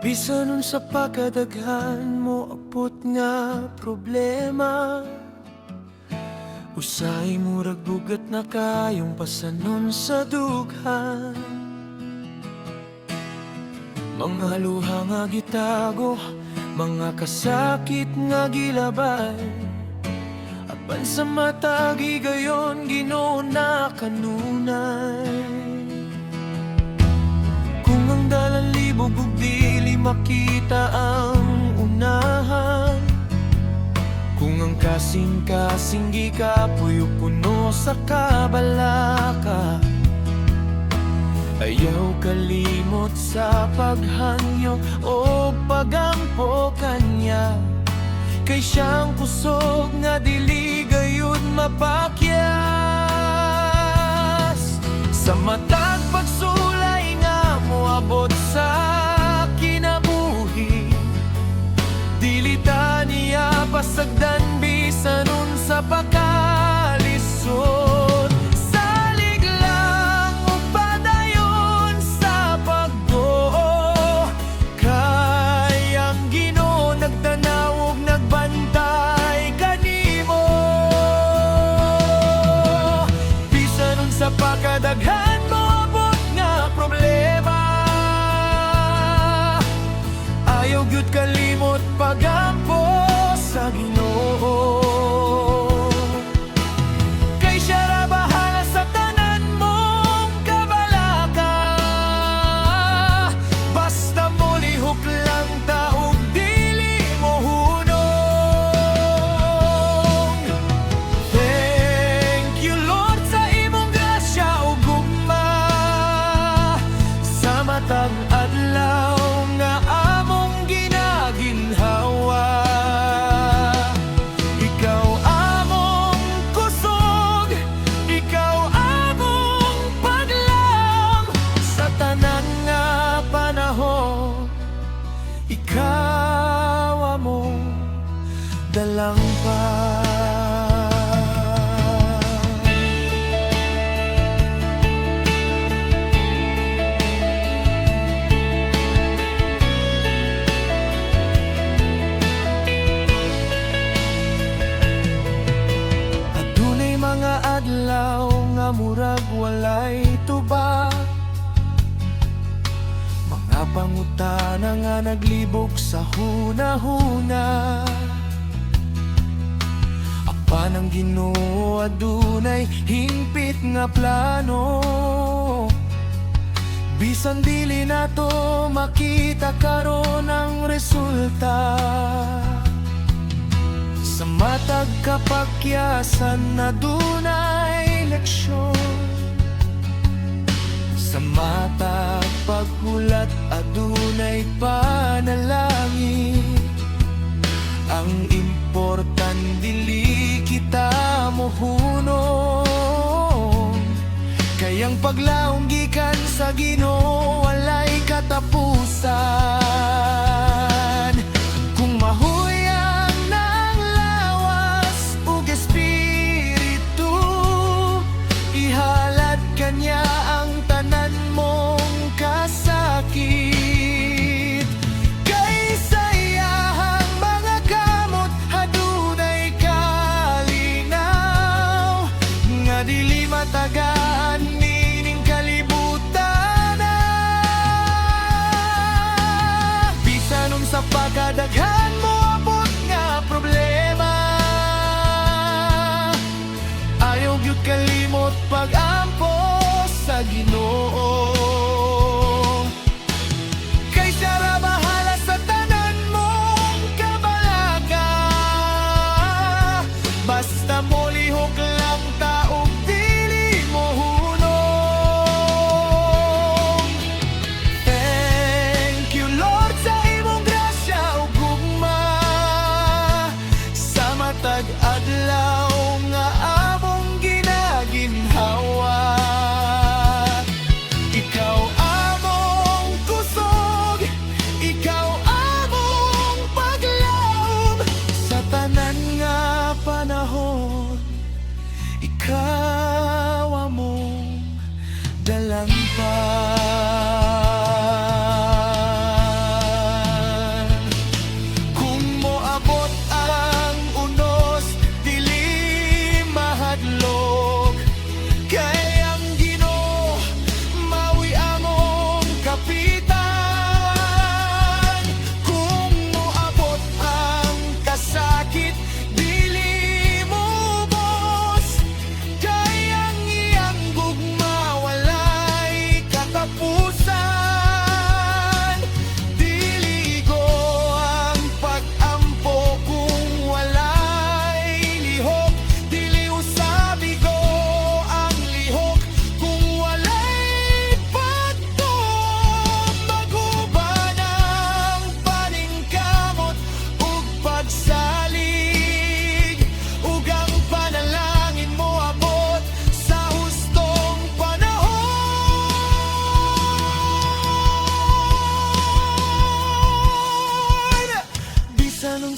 Bisan unsa pa kadaghan mo abot nga problema, usay murag bugat na kayong pasanon sa dughan. Mga luha nga gitago, mga kasakit nga gilabay, apan sa matagi gayon Ginoo na kanunay. Kung ang dalan libog ug dili makita ang unahan, kung ang kasing-kasing gikapoy ug puno sa kabalaka, ayaw kalimot sa paghangyo o pagampo kanya, kay siyang kusog nga dili gayud mapakyas. Sa matag pagsulay nga moabot sa kinabuhi, dili ta niya pasagdan bisan unsa pa kalisod. Salig lang ug padayon sa pagtuo, kay ang Ginoo nagtanaw ug nagbantay kanimo. Bisan unsa pa kadaghan moabot nga problema, ayaw gyud kalimot pagampo sa Ginoo, kay siya ra bahala sa tanan mong kabalaka. Basta mo lihok lang ta ug dili mo hunong. Thank you Lord sa imong grasya ug gugma, sa matag adlaw nga among ginaginhawa. Ikaw among kusog, ikaw among paglaom, sa tanan nga panahon ikaw among dalangpan. Adunay mga adlaw nga murag walay tubag, mga pangutana nga naglibog sa hunahuna. Apan ang Ginoo adunay hingpit nga plano, bisan dili nato makita karon ang resulta. Sa matag kapakyasan na dunay leksyon, sa matag paghulat adunay panalangin. Ang important dili kita mohunong, kay ang paglaom gikan sa Ginoo walay katapusan. Kung mahuyang ng lawas ug espiritu, ihalad kanya ang tanan mong kasakit. Kay sa iyahang mga kamot adunay kalinaw, nga dili matagaan nining kalibutan.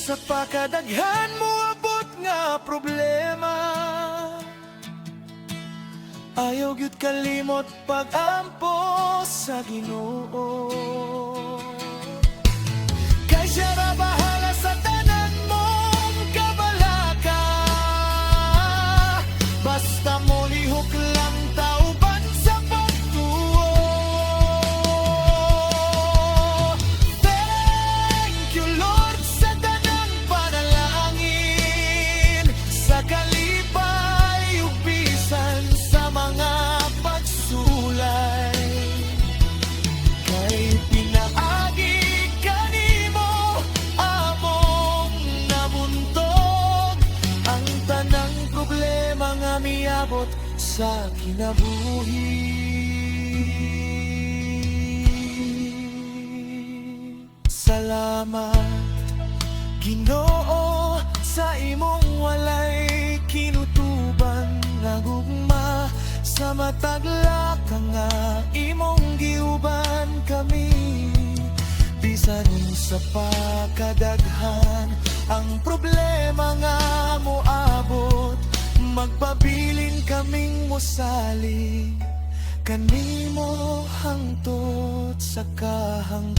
Sa pakadaghan mo abot nga problema, ayaw gyud kalimot pag-ampo sa Ginoo. Kay siya ra bahala sa tanan mong kabalaka, basta mo lihok lang tauban sa pagtuo. Thank you Lord sa tanang panalangin, sa kalipay ug bisan sa mga pagsulay. Kay pinaagi kanimo among nabuntog ang tanang problema nga miabot sa kinabuhi. Salamat Ginoo sa imong walay kinutuban nga gugma, sa matagla ka nga imong giuban kami. Bisan sa pakadaghan ang problema nga moabot, magpabilin kaming mosali kanimo hangtod sa kahangturan.